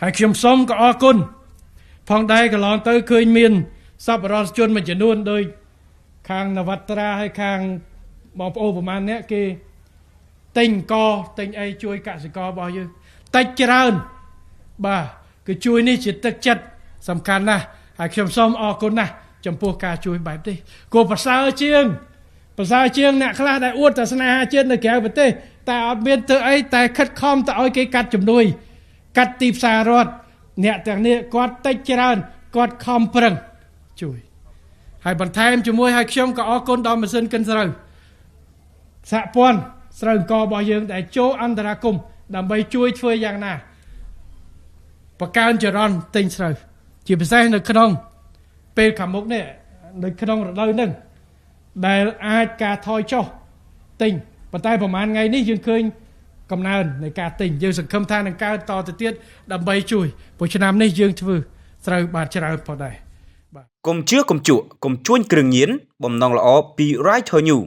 ហើយខ្ញុំសូមក៏អរគុណផងដែរកន្លងទៅឃើញមានសប្បុរសជនមួយចំនួនដោយខាងនវត្រាហើយខាងបងប្អូនប្រមាណអ្នកគេទិញទិញអីជួយកសិកររបស់យើងតិចច្រើនបាទគឺជួយនេះជាទឹកចិត្តសំខាន់ណាស់ហើយខ្ញុំសូមអរគុណណាស់ចំពោះការជួយបែបនេះគួរប្រសើរជាងអ្នកខ្លះដែលអួតតែស្នេហាជាតិនៅក្រៅប្រទេសតែអត់មានធ្វើអីតែខិតខំទៅឲ្យគេកាត់ជំនួយកាត់ទីផ្សាររដ្ឋអ្នកទាំងនេះគាត់តិចច្រើនគាត់ខំប្រឹងជួយហើយបន្ថែមជាមួយឲ្យខ្ញុំក៏អរគុណដល់ម៉ាស៊ីនកិនស្រូវសហព័ន្ធស្រូវអង្គរបស់យើងដែលចូលអន្តរាគមន៍ដើម្បីជួយធ្វើយ៉ាងណាបង្កើនចរន្តទិញស្រូវជាពិសេសនៅក្នុងពេលខាងមុខនេះនៅក្នុងរដូវនេះដែលអាចការថយចុះទិញប៉ុន្តែប្រហែលថ្ងៃនេះយើងឃើញកំណើននៃការទិញយើងសង្ឃឹមថានឹងកើតតទៅទៀតដើម្បីជួយព្រោះឆ្នាំនេះយើងធ្វើស្រូវបានច្រើនផងដែរបាទកុំជឿកុំជក់កុំជួញគ្រឿងញៀនបំណងល្អពី Right to You